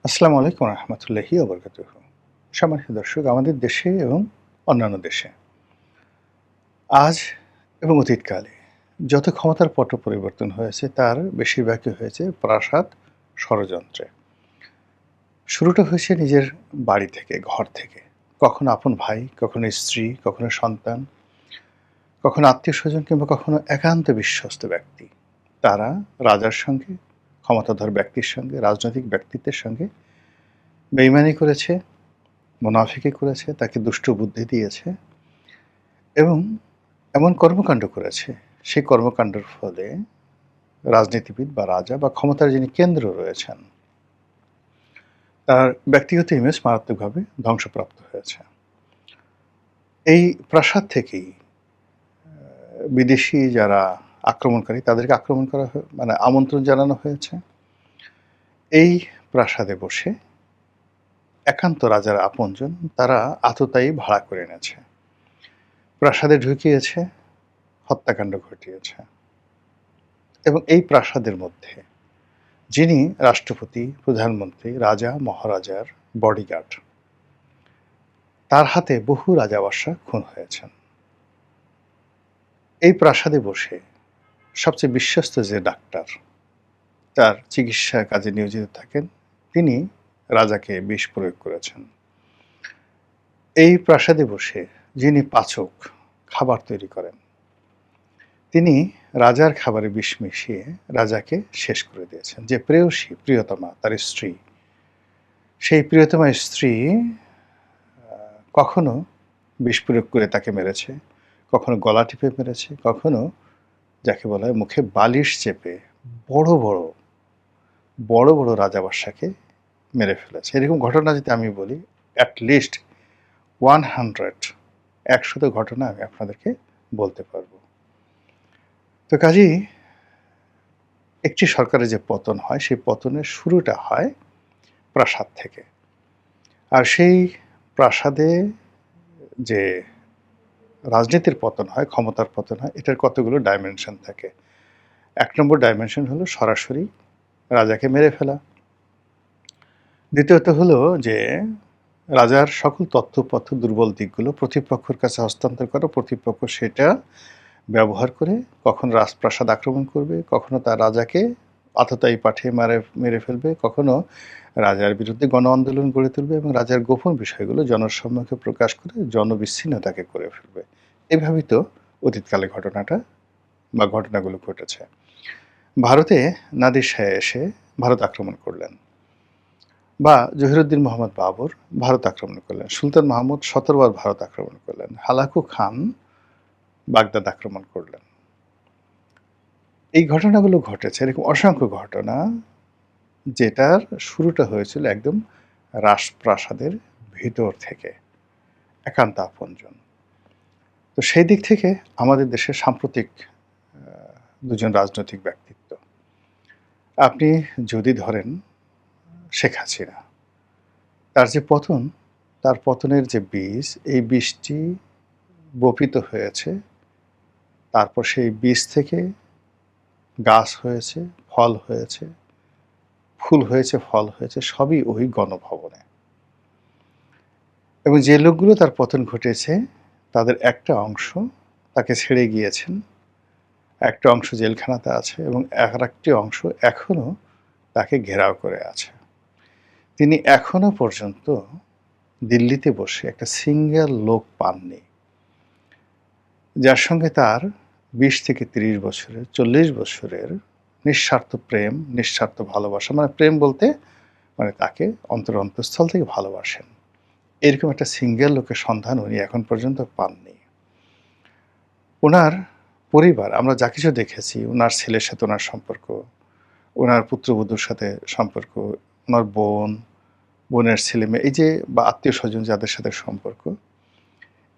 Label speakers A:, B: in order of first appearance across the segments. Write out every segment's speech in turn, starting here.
A: আসসালামু আলাইকুম রহমতুল্লাহি ওবরকাতুহ। সম্মানিত দর্শক, আমাদের দেশে এবং অন্যান্য দেশে আজ এবং অতীতকালে যত ক্ষমতার পট পরিবর্তন হয়েছে তার বেশিরভাগই হয়েছে প্রাসাদ ষড়যন্ত্রে। শুরুটা হয়েছে নিজের বাড়ি থেকে, ঘর থেকে। কখনো আপন ভাই, কখনো স্ত্রী, কখনো সন্তান, কখনো আত্মীয়স্বজন কিংবা কখনো একান্ত বিশ্বস্ত ব্যক্তি। তারা রাজার সঙ্গে, ক্ষমতাধর ব্যক্তির সঙ্গে, রাজনৈতিক ব্যক্তিত্বের সঙ্গে বেইমানি করেছে, মুনাফিকি করেছে, তাকে দুষ্ট বুদ্ধি দিয়েছে এবং এমন কর্মকাণ্ড করেছে, সেই কর্মকাণ্ডের ফলে রাজনীতিবিদ বা রাজা বা ক্ষমতার যিনি কেন্দ্র রয়েছেন, তার ব্যক্তিগত ইমেজ মারাত্মকভাবে ধ্বংসপ্রাপ্ত হয়েছে। এই প্রাসাদ থেকেই বিদেশি যারা আক্রমণকারী তাদেরকে আক্রমণ করা মানে আমন্ত্রণ জানানো হয়েছে। এই প্রাসাদে বসে একান্ত রাজার আপনজন তারা আততায়ী ভাড়া করে এনেছে, প্রাসাদে ঢুকিয়েছে, হত্যাকাণ্ড ঘটিয়েছে। এবং এই প্রাসাদের মধ্যে যিনি রাষ্ট্রপতি, প্রধানমন্ত্রী, রাজা, মহারাজার বডিগার্ড, তার হাতে বহু রাজা-বাদশাহ খুন হয়েছেন। এই প্রাসাদে বসে সবচেয়ে বিশ্বস্ত যে ডাক্তার তার চিকিৎসার কাজে নিয়োজিত থাকেন, তিনি রাজাকে বিষ প্রয়োগ করেছেন। এই প্রাসাদে বসে যিনি পাচক, খাবার তৈরি করেন, তিনি রাজার খাবারে বিষ মিশিয়ে রাজাকে শেষ করে দিয়েছেন। যে প্রেয়সী, প্রিয়তমা, তার স্ত্রী, সেই প্রিয়তমা স্ত্রী কখনো বিষ প্রয়োগ করে তাকে মেরেছে, কখনো গলা টিপে মেরেছে, কখনো যাকে বলা হয় মুখে বালিশ চেপে বড় বড় বড় বড় রাজা-বাদশাকে মেরে ফেলেছে। এরকম ঘটনা যদি আমি বলি, অ্যাট লিস্ট 100 ঘটনা আমি আপনাদেরকে বলতে পারবো। তো কাজেই একটি সরকারের যে পতন হয়, সেই পতনের শুরুটা হয় প্রাসাদ থেকে। আর সেই প্রাসাদে যে রাজনীতির পতন হয়, ক্ষমতার পতন হয়, এটার কতগুলো ডাইমেনশন থাকে। ১ নম্বর ডাইমেনশন হলো সরাসরি রাজাকে মেরে ফেলা। দ্বিতীয়ত হলো যে রাজার সকল তথ্য-উপাত্ত, দুর্বল দিকগুলো প্রতিপক্ষের কাছে হস্তান্তর করা, প্রতিপক্ষ সেটা ব্যবহার করে কখনো রাজপ্রাসাদ আক্রমণ করবে, কখনো তার রাজাকে আততায়ী পাঠিয়ে মেরে ফেলবে, কখনো রাজার বিরুদ্ধে গণ আন্দোলন গড়ে তুলবে এবং রাজার গোপন বিষয়গুলো জনসম্মুখে প্রকাশ করে জনবিচ্ছিন্নতাকে করে ফেলবে। এভাবেই তো অতীতকালে ঘটনাগুলো ঘটেছে। ভারতে নাদির শাহ এসে ভারত আক্রমণ করলেন, বা জহিরুদ্দিন মোহাম্মদ বাবর ভারত আক্রমণ করলেন, সুলতান মাহমুদ ১৭ বার ভারত আক্রমণ করলেন, হালাকু খান বাগদাদ আক্রমণ করলেন। এই ঘটনাগুলো ঘটেছে, এরকম অসংখ্য ঘটনা, যেটার শুরুটা হয়েছিল একদম রাজপ্রাসাদের ভিতর থেকে, একান্ত আপনজন। তো সেই দিক থেকে আমাদের দেশের সাম্প্রতিক দুজন রাজনৈতিক ব্যক্তিত্ব, আপনি যদি ধরেন শেখ হাসিনা, তার যে পতন, তার পতনের যে বীজ, এই বীজটি বপিত হয়েছে, তারপর সেই বীজ থেকে গাছ হয়েছে, ফল হয়েছে, ফুল হয়েছে, ফল হয়েছে, সবই ওই গণভবনে। এবং যে লোকগুলো তার পতন ঘটেছে তাদের একটা অংশ তাকে ছেড়ে গিয়েছেন, একটা অংশ জেলখানাতে আছে এবং আরেকটি অংশ এখনো তাকে ঘেরাও করে আছে। তিনি এখনো পর্যন্ত দিল্লিতে বসে একটা সিঙ্গেল লোক পাননি যার সঙ্গে তার ২০ থেকে ৩০ বছরের, ৪০ বছরের নিঃস্বার্থ প্রেম, নিঃস্বার্থ ভালোবাসা, মানে প্রেম বলতে মানে তাকে অন্তঃস্থল থেকে ভালোবাসেন, এরকম একটা সিঙ্গেল লোকের সন্ধান উনি এখন পর্যন্ত পাননি। ওনার পরিবার, আমরা যা কিছু দেখেছি, ওনার ছেলের সাথে ওনার সম্পর্ক, ওনার পুত্রবধূর সাথে সম্পর্ক, ওনার বোনের ছেলেমেয়ে, এই যে বা আত্মীয়-স্বজন যাদের সাথে সম্পর্ক,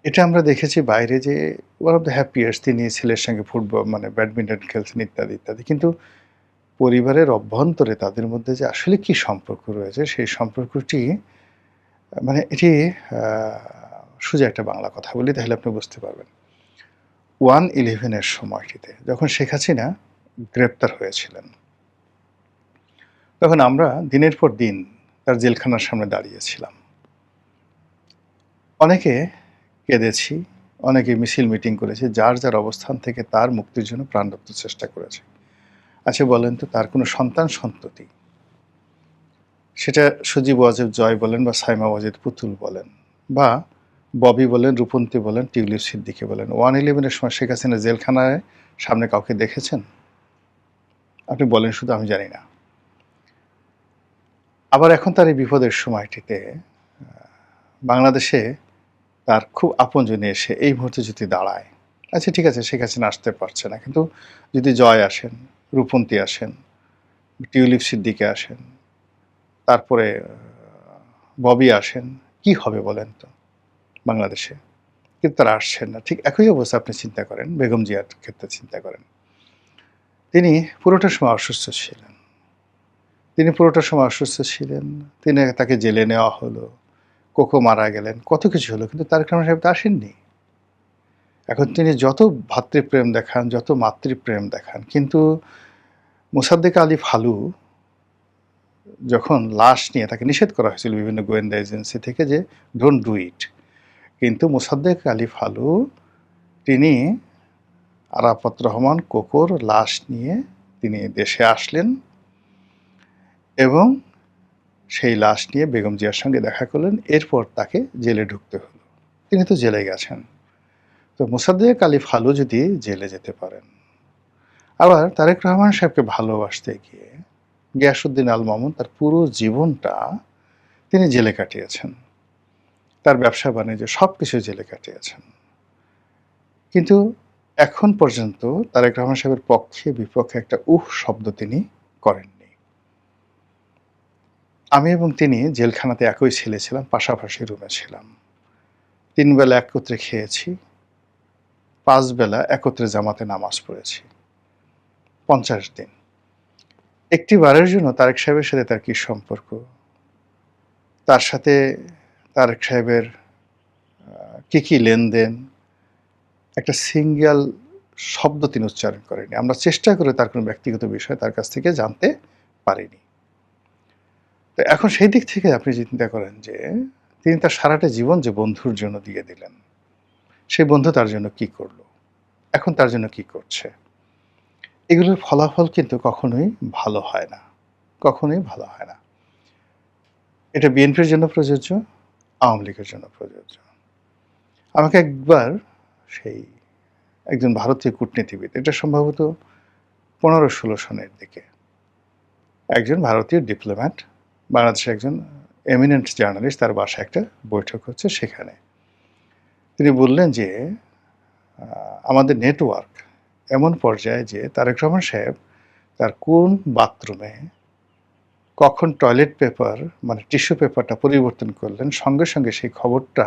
A: এটা আমরা দেখেছি বাইরে যে ওয়ান অফ দ্য হ্যাপিয়েস্ট, তিনি ছেলের সঙ্গে মানে ব্যাডমিন্টন খেলছেন ইত্যাদি, ইত্যাদি। কিন্তু পরিবারের অভ্যন্তরে তাদের মধ্যে যে আসলে কি সম্পর্ক রয়েছে, সেই সম্পর্কটি মানে এটি সোজা একটা বাংলা কথা বলি তাহলে আপনি বুঝতে পারবেন। 1/11 এর সময়টিতে যখন শেখ হাসিনা গ্রেপ্তার হয়েছিলেন, তখন আমরা দিনের পর দিন তার জেলখানার সামনে দাঁড়িয়েছিলাম। অনেকে কেঁদেছি, অনেকে মিছিল মিটিং করেছে, যার যার অবস্থান থেকে তার মুক্তির জন্য প্রাণরক্ত চেষ্টা করেছে। আচ্ছা বলেন তো, তার কোনো সন্তান সন্ততি, সেটা সজীব ওয়াজেদ জয় বলেন বা সাইমা ওয়াজেদ পুতুল বলেন বা ববি বলেন, রূপন্তী বলেন, টিউলিপ সিদ্দিকী বলেন, 111-এর সময় শেখ হাসিনা জেলখানায় সামনে কাউকে দেখেছেন? আপনি বলেন শুধু, আমি জানি না। আবার এখন তার এই বিপদের সময়টিতে বাংলাদেশে তার খুব আপনজনে এসে এই মুহূর্তে যদি দাঁড়ায়, আচ্ছা ঠিক আছে শেখ হাসিনা আসতে পারছে না, কিন্তু যদি জয় আসেন, রূপন্তী আসেন, টিউলিপ সিদ্দিকী আসেন, তারপরে ববি আসেন, কি হবে বলেন তো বাংলাদেশে? কিন্তু তারা আসছেন না। ঠিক একই অবস্থা আপনি চিন্তা করেন, বেগম জিয়ার ক্ষেত্রে চিন্তা করেন। তিনি পুরোটা সময় অসুস্থ ছিলেন। তাকে জেলে নেওয়া হলো, কোকো মারা গেলেন, কত কিছু হলো, কিন্তু তারেক রহমান সাহেব তো আসেননি। এখন তিনি যত ভ্রাতৃপ্রেম দেখান, যত মাতৃপ্রেম দেখান, কিন্তু মোসাদ্দেক আলী ফালু যখন লাশ নিয়ে, তাকে নিষেধ করা হয়েছিল বিভিন্ন গোয়েন্দা এজেন্সি থেকে যে ডোন্ট ডু ইট, কিন্তু মোসাদ্দেক আলী ফালু তিনি আরাফাত রহমান কোকোর লাশ নিয়ে তিনি দেশে আসলেন এবং সেই লাশ নিয়ে বেগম জিয়ার সঙ্গে দেখা করলেন। এরপর তাকে জেলে ঢুকতে হলো। তিনি তো জেলে গেছেন। তো মোসাদ্দেক আলী ফালু যদি জেলে যেতে পারেন, আবার তারেক রহমান সাহেবকে ভালোবাসতে গিয়ে গিয়াসউদ্দিন আল মামুন তার পুরো জীবনটা তিনি জেলে কাটিয়েছেন, তার ব্যবসা বাণিজ্য সব কিছু জেলে কাটিয়েছেন। কিন্তু এখন পর্যন্ত তারেক রহমান সাহেবের পক্ষে বিপক্ষে একটা শব্দ তিনি করেননি। আমি এবং তিনি জেলখানাতে একই ছেলে ছিলাম, পাশাপাশি রুমে ছিলাম। 3 বেলা একত্রে খেয়েছি, 5 বেলা একত্রে জামাতে নামাজ পড়েছি, 50 দিন। একটি বারের জন্য তারেক সাহেবের সাথে তার কি সম্পর্ক, তার সাথে তারেক সাহেবের কি লেনদেন, একটা সিঙ্গেল শব্দ তিনি উচ্চারণ করেনি। আমরা চেষ্টা করে তার কোনো ব্যক্তিগত বিষয় তার কাছ থেকে জানতে পারিনি। তো এখন সেই দিক থেকে আপনি চিন্তা করেন যে তিনি তার সারাটা জীবন যে বন্ধুর জন্য দিয়ে দিলেন, সেই বন্ধু তার জন্য কি করলো, এখন তার জন্য কি করছে, এগুলোর ফলাফল কিন্তু কখনোই ভালো হয় না, কখনোই ভালো হয় না। এটা বিএনপির জন্য প্রযোজ্য, আওয়ামী লীগের জন্য প্রযোজ্য। আমাকে একবার সেই একজন ভারতীয় কূটনীতিবিদ, এটা সম্ভবত 15-16 সনের দিকে, একজন ভারতীয় ডিপ্লোম্যাট, বাংলাদেশের একজন এমিনেন্ট জার্নালিস্ট, তার বাসায় একটা বৈঠক হচ্ছে, সেখানে তিনি বললেন যে আমাদের নেটওয়ার্ক এমন পর্যায়ে যে তারেক রহমান সাহেব তার কোন বাথরুমে কখন টয়লেট পেপার মানে টিস্যু পেপারটা পরিবর্তন করলেন, সঙ্গে সঙ্গে সেই খবরটা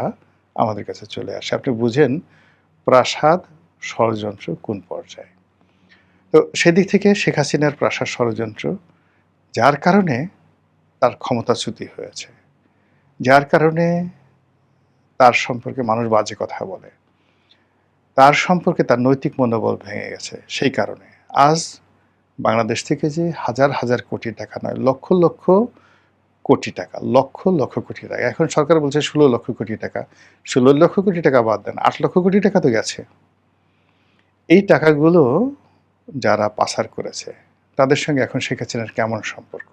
A: আমাদের কাছে চলে আসে। আপনি বুঝেন প্রাসাদ ষড়যন্ত্র কোন পর্যায়ে। তো সেদিক থেকে শেখ হাসিনার প্রাসাদ ষড়যন্ত্র, যার কারণে তার ক্ষমতাচ্যুতি হয়েছে, যার কারণে তার সম্পর্কে মানুষ বাজে কথা বলে, তার সম্পর্কে তার নৈতিক মনোবল ভেঙে গেছে, সেই কারণে আজ বাংলাদেশ থেকে যে হাজার হাজার কোটি টাকা নয়, লক্ষ লক্ষ কোটি টাকা, লক্ষ লক্ষ কোটি টাকা, এখন সরকার বলছে 16 লক্ষ কোটি টাকা, 16 লক্ষ কোটি টাকা বাদ দেন, 8 লক্ষ কোটি টাকা তো গেছে। এই টাকাগুলো যারা পাচার করেছে তাদের সঙ্গে এখন শেখ হাসিনার কেমন সম্পর্ক?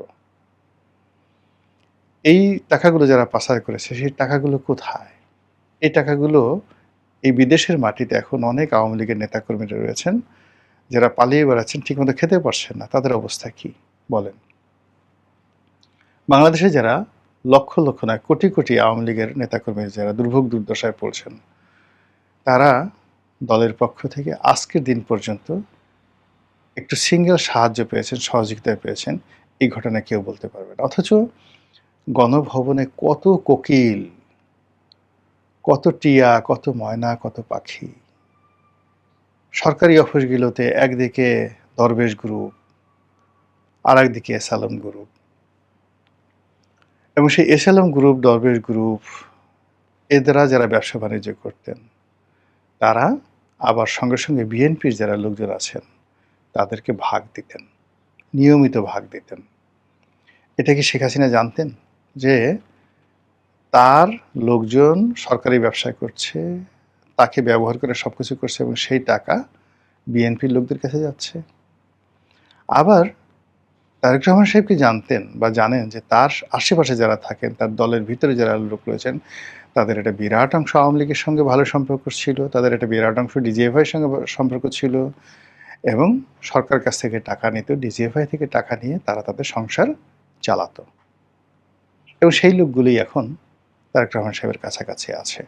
A: এই টাকাগুলো যারা পাচার করেছে সেই টাকাগুলো কোথায়? এই টাকাগুলো এই বিদেশের মাটিতে এখন অনেক আওয়ামী লীগের নেতাকর্মীরা রয়েছেন যারা পালিয়ে বেড়াচ্ছেন, ঠিকমতো খেতে পারছেন না, তাদের অবস্থা কি বলেন? বাংলাদেশে যারা লক্ষ লক্ষ নয় কোটি কোটি আওয়ামী লীগের নেতাকর্মী যারা দুর্ভোগ দুর্দশায় পড়ছেন, তারা দলের পক্ষ থেকে আজকের দিন পর্যন্ত একটু সিঙ্গেল সাহায্য পেয়েছেন, সহযোগিতা পেয়েছেন, এই ঘটনা কেউ বলতে পারবে না। অথচ গণভবনে কত কোকিল, কত টিয়া, কত ময়না, কত পাখি, সরকারি অফিসগুলোতে একদিকে দরবেশ গ্রুপ, আর একদিকে এসালম গ্রুপ, এবং সেই এসালম গ্রুপ, দরবেশ গ্রুপ, এদেরা যারা ব্যবসা বাণিজ্য করতেন, তারা আবার সঙ্গে সঙ্গে বিএনপির যারা লোকজন আছেন তাদেরকে ভাগ দিতেন, নিয়মিত ভাগ দিতেন। এটা কি শেখ হাসিনা জানতেন? যে তার লোকজন সরকারি ব্যবসা করছে, তাকে ব্যবহার করে সবকিছু করছে এবং সেই টাকা বিএনপির লোকদের কাছে যাচ্ছে। আবার তারেক রহমান সাহেব কি জানতেন বা জানেন যে তার আশেপাশে যারা থাকেন, তার দলের ভিতরে যারা লোক রয়েছেন, তাদের একটা বিরাট অংশ আওয়ামী লীগের সঙ্গে ভালো সম্পর্ক ছিল, তাদের একটা বিরাট অংশ ডিজিএফআইয়ের সঙ্গে সম্পর্ক ছিল এবং সরকার কাছ থেকে টাকা নিত, ডিজিএফআই থেকে টাকা নিয়ে তারা তাদের সংসার চালাতো। এবং সেই লোকগুলোই এখন তারেক রহমান সাহেবের কাছাকাছি আছে।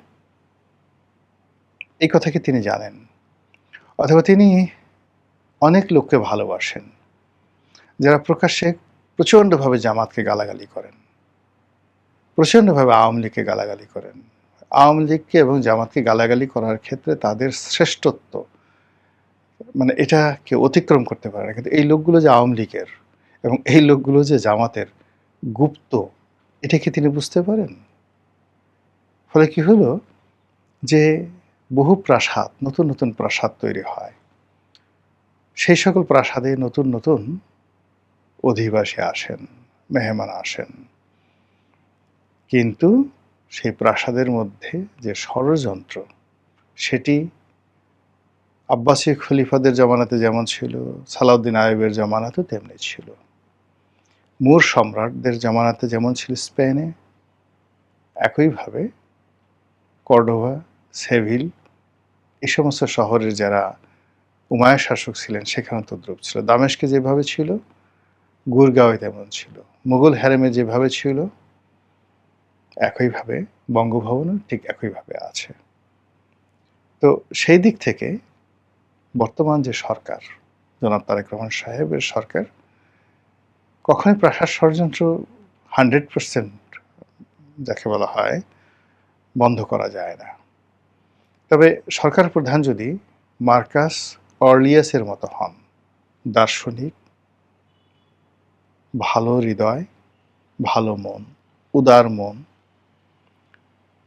A: এই কথা কি তিনি জানেন? অথবা তিনি অনেক লোককে ভালোবাসেন, যারা প্রকাশ্যে প্রচণ্ডভাবে জামাতকে গালাগালি করেন, প্রচণ্ডভাবে আওয়ামী লীগকে গালাগালি করেন। আওয়ামী লীগকে এবং জামাতকে গালাগালি করার ক্ষেত্রে তাদের শ্রেষ্ঠত্ব, মানে এটা কেউ অতিক্রম করতে পারে না। কিন্তু এই লোকগুলো যে আওয়ামী লীগের এবং এই লোকগুলো যে জামাতের গুপ্ত, এটা কি তিনি বুঝতে পারেন? ফলে কি হলো যে বহু প্রাসাদ, নতুন নতুন প্রাসাদ তৈরি হয়। সেই সকল প্রাসাদে নতুন নতুন অধিবাসী আসেন, মেহমান আসেন। কিন্তু সেই প্রাসাদের মধ্যে যে ষড়যন্ত্র, সেটি আব্বাসী খলিফাদের জামানাতে যেমন ছিল, সালাউদ্দিন আইয়ুবের জামানাতেও তেমনি ছিল। মুর সম্রাটদের জামানাতে যেমন ছিল স্পেনে, একইভাবে কর্ডোভা, সেভিল, এই সমস্ত শহরের যারা উমাইয়া শাসক ছিলেন সেখানে তদ্রূপ ছিল। দামেস্কে যেভাবে ছিল, গুরগাঁওয়ে তেমন ছিল। মুঘল হ্যারেমে যেভাবে ছিল, একইভাবে বঙ্গভবনও ঠিক একইভাবে আছে। তো সেই দিক থেকে বর্তমান যে সরকার, জনাব তারেক রহমান সাহেবের সরকার, কখনোই প্রাসাদ ষড়যন্ত্র 100% যাকে বলা হয় বন্ধ করা যায় না। তবে সরকার প্রধান যদি মার্কাস অর্লিয়াসের মতো হন, দার্শনিক, ভালো হৃদয়, ভালো মন, উদার মন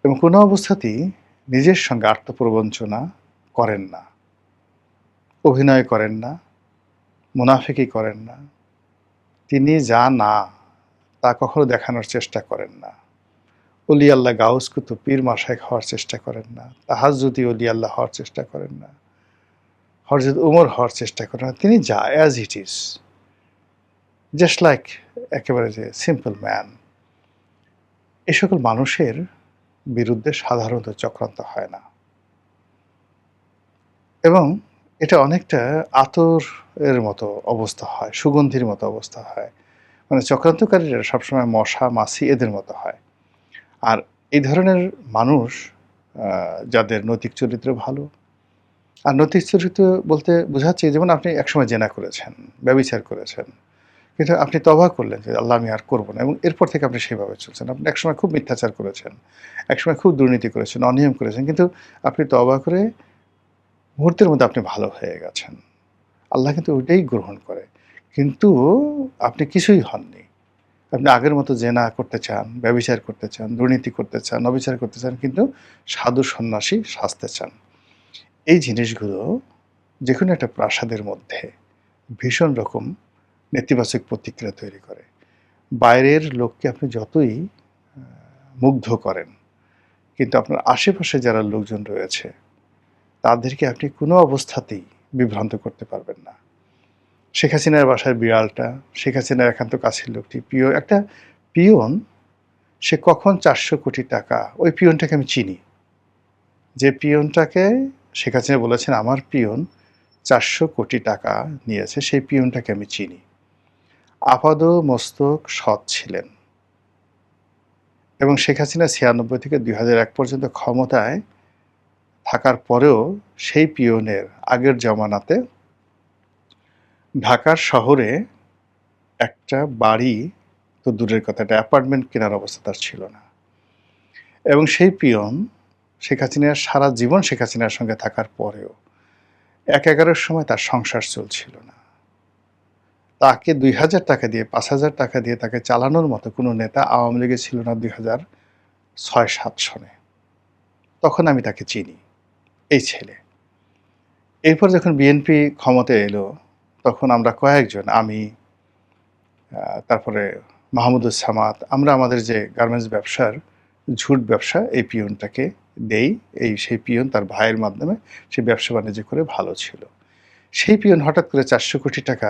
A: এবং কোনো অবস্থাতেই নিজের সঙ্গে আত্মপ্রবঞ্চনা করেন না, অভিনয় করেন না, মুনাফিকি করেন না, তিনি যা না তা কখনো দেখানোর চেষ্টা করেন না, অলি আল্লাহ গাউস কুতুব পীর মাশায়েখ হওয়ার চেষ্টা করেন না, তাহাজ্জুদি অলি আল্লাহ হওয়ার চেষ্টা করেন না, হযরত ওমর হওয়ার চেষ্টা করেন না, তিনি যা as it is, just like একেবারে যে সিম্পল ম্যান। এ সকল মানুষের বিরুদ্ধে সাধারণত চক্রান্ত হয় না এবং এটা অনেকটা আতর এর মতো অবস্থা হয়, সুগন্ধির মতো অবস্থা হয়। মানে চক্রান্তকারীরা সবসময় মশা মাছি এদের মতো হয়। আর এই ধরনের মানুষ যাদের নৈতিক চরিত্র ভালো, আর নৈতিক চরিত্র বলতে বোঝাচ্ছে যেমন আপনি একসময় জেনা করেছেন, ব্যভিচার করেছেন, কিন্তু আপনি তওবা করলেন যে আল্লাহ আমি আর করবো না এবং এরপর থেকে আপনি সেভাবে চলছেন। আপনি একসময় খুব মিথ্যাচার করেছেন, একসময় খুব দুর্নীতি করেছেন, অনিয়ম করেছেন, কিন্তু আপনি তওবা করে মুহূর্তের মধ্যে আপনি ভালো হয়ে গেছেন। আল্লাহ কিন্তু ওইটাই গ্রহণ করে। কিন্তু আপনি কিছুই হননি। আপনি আগের মতো জেনা করতে চান, ব্যভিচার করতে চান, দুর্নীতি করতে চান, অবিচার করতে চান, কিন্তু সাধু সন্ন্যাসী সাজতে চান। এই জিনিসগুলো যেকোনো একটা প্রাসাদের মধ্যে ভীষণ রকম নেতিবাচক প্রতিক্রিয়া তৈরি করে। বাইরের লোককে আপনি যতই মুগ্ধ করেন, কিন্তু আপনার আশেপাশে যারা লোকজন রয়েছে তাদেরকে আপনি কোনো অবস্থাতেই বিভ্রান্ত করতে পারবেন না। শেখ হাসিনার বাসার বিড়ালটা, শেখ হাসিনার একান্ত কাছের লোকটি, একটা পিয়ন, সে কখন ৪০০ কোটি টাকা, ওই পিয়নটাকে আমি চিনি। যে পিয়নটাকে শেখ হাসিনা বলেছেন আমার পিয়ন ৪০০ কোটি টাকা নিয়েছে, সেই পিয়নটাকে আমি চিনি। আপাদমস্তক সৎ ছিলেন এবং শেখ হাসিনা ৯৬ থেকে ২০০১ পর্যন্ত ক্ষমতায় থাকার পরেও সেই পিয়নের আগের জমানাতে ঢাকার শহরে একটা বাড়ি তো দূরের কথা, একটা অ্যাপার্টমেন্ট কেনার অবস্থা তার ছিল না। এবং সেই পিয়ন শেখ হাসিনার সারা জীবন শেখ হাসিনার সঙ্গে থাকার পরেও ১/১১-র সময় তার সংসার চলছিল না। তাকে ২,০০০ টাকা দিয়ে, ৫,০০০ টাকা দিয়ে তাকে চালানোর মতো কোনো নেতা আওয়ামী লীগে ছিল না ২০০৬-৭ সনে। তখন আমি তাকে চিনি, এই ছেলে। এরপর যখন বিএনপি ক্ষমতায় এলো, তখন আমরা কয়েকজন, আমি, তারপরে মাহমুদুস সামাদ, আমরা আমাদের যে গার্মেন্টস ব্যবসার ঝুট ব্যবসা, এই পিয়নটাকে দেই। সেই পিয়ন তার ভাইয়ের মাধ্যমে সে ব্যবসা বাণিজ্য করে ভালো ছিল। সেই পিয়ন হঠাৎ করে 400 কোটি টাকা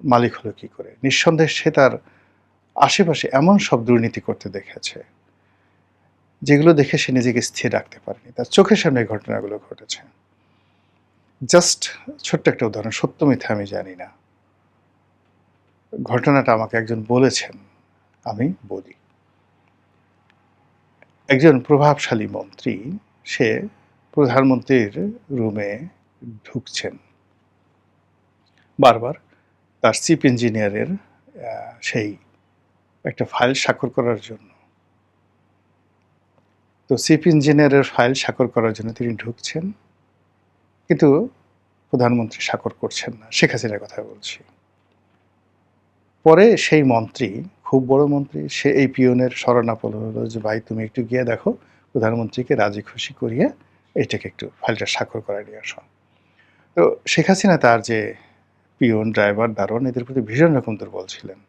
A: মালিক হলো কি করে? নিঃসন্দেহে সে তার আশেপাশে এমন সব দুর্নীতি করতে দেখেছে, যেগুলো দেখে সে নিজেকে স্থির রাখতে পারেনি। তার চোখের সামনে এই ঘটনাগুলো ঘটেছে। জাস্ট ছোট্ট একটা উদাহরণ, সত্য মিথ্যা আমি জানি না। ঘটনাটা আমাকে একজন বলেছেন, আমি বলি। একজন প্রভাবশালী মন্ত্রী, সে প্রধানমন্ত্রীর রুমে ঢুকছেন। বারবার তার চিফ ইঞ্জিনিয়ারের সেই একটা ফাইল স্বাক্ষর করার জন্য। তো চিফ ইঞ্জিনিয়ারের ফাইল স্বাক্ষর করার জন্য তিনি ঢুকছেন, কিন্তু প্রধানমন্ত্রী স্বাক্ষর করছেন না। শেখ হাসিনার কথা বলছি। পরে সেই মন্ত্রী, খুব বড় মন্ত্রী, সে এই পিয়নের শরণাপন্ন হলো যে, ভাই তুমি একটু গিয়ে দেখো, প্রধানমন্ত্রীকে রাজি খুশি করিয়ে এইটাকে একটু ফাইলটা স্বাক্ষর করায় নিয়ে আসো। তো শেখ হাসিনা তার যে পিয়ন, ড্রাইভার, দারোয়ান, এদের প্রতি ভীষণ রকম দুর্বল ছিলেন।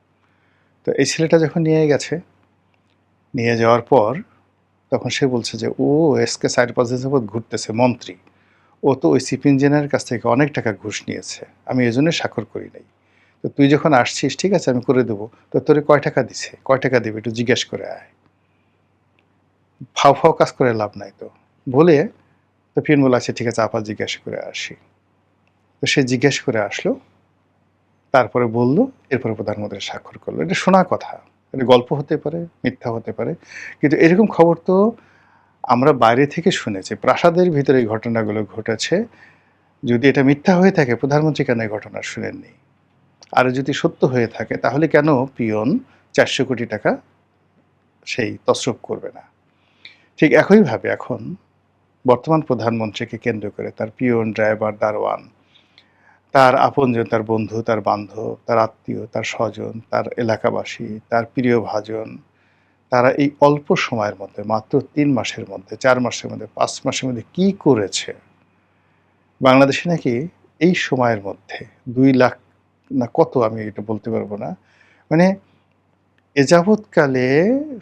A: তো এই ছেলেটা যখন নিয়ে গেছে, নিয়ে যাওয়ার পর তখন সে বলছে যে, ও এসকে 4-5 দিন যাবৎ ঘুরতেছে মন্ত্রী, ও তো ওই চিফ ইঞ্জিনিয়ারের কাছ থেকে অনেক টাকা ঘুষ নিয়েছে, আমি এই জন্য স্বাক্ষর করি নাই। তো তুই যখন আসছিস, ঠিক আছে আমি করে দেবো, তো তোরে কয় টাকা দিছে, কয় টাকা দিবে একটু জিজ্ঞেস করে আয়, ফাও ফাও কাজ করে লাভ নাই। তো বলে তো পিয়ন বলে, আচ্ছা ঠিক আছে আপা জিজ্ঞাসা করে আসি। তো সে জিজ্ঞেস করে আসলো, তারপরে বলল, এরপরে প্রধানমন্ত্রী স্বাক্ষর করলো। এটা শোনা কথা, এটা গল্প হতে পারে, মিথ্যা হতে পারে, কিন্তু এরকম খবর তো আমরা বাইরে থেকে শুনেছি। প্রাসাদের ভিতরে এই ঘটনাগুলো ঘটেছে। যদি এটা মিথ্যা হয়ে থাকে, প্রধানমন্ত্রী কেন এই ঘটনা শুনেননি? আর যদি সত্য হয়ে থাকে, তাহলে কেন পিয়ন 400 কোটি টাকা সেই তছরূপ করবে না? ঠিক একইভাবে এখন বর্তমান প্রধানমন্ত্রীকে কেন্দ্র করে তার পিয়ন, ড্রাইভার, দারোয়ান, তার আপনজন, তার বন্ধু, তার বান্ধব, তার আত্মীয়, তার স্বজন, তার এলাকাবাসী, তার প্রিয়ভাজন, তারা এই অল্প সময়ের মধ্যে, মাত্র 3 মাসের মধ্যে, 4 মাসের মধ্যে, 5 মাসের মধ্যে কি করেছে? বাংলাদেশে নাকি এই সময়ের মধ্যে 2 লাখ না কত, আমি এটা বলতে পারব না। মানে এ যাবৎকালে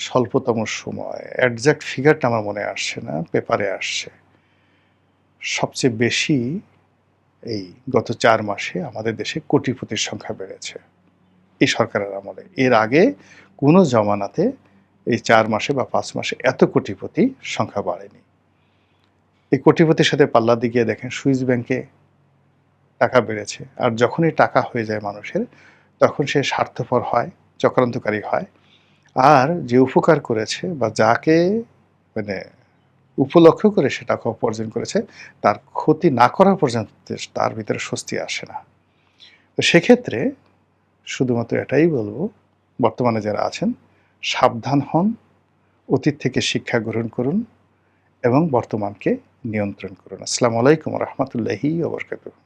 A: স্বল্পতম সময়, এক্সাক্ট ফিগারটা আমার মনে আসছে না, পেপারে আসছে। সবচেয়ে বেশি এই গত 4 মাসে আমাদের দেশে কোটিপতির সংখ্যা বেড়েছে এই সরকারের আমলে। এর আগে কোনো জমানাতে এই 4 মাসে বা 5 মাসে এত কোটিপতি সংখ্যা বাড়েনি। এই কোটিপতির সাথে পাল্লা দিয়ে গিয়ে দেখেন সুইস ব্যাংকে টাকা বেড়েছে। আর যখনই টাকা হয়ে যায় মানুষের, তখন সে স্বার্থপর হয়, চক্রান্তকারী হয়। আর যে উপকার করেছে বা যাকে মানে উপলক্ষ করে সে টাকা উপার্জন করেছে, তার ক্ষতি না করা পর্যন্ত তার ভিতরে স্বস্তি আসে না। তো সেক্ষেত্রে শুধুমাত্র এটাই বলবো, বর্তমানে যারা আছেন সাবধান হন, অতীত থেকে শিক্ষা গ্রহণ করুন এবং বর্তমানকে নিয়ন্ত্রণ করুন। আসসালামু আলাইকুম ওয়া রাহমাতুল্লাহি ওয়া বারাকাতুহু।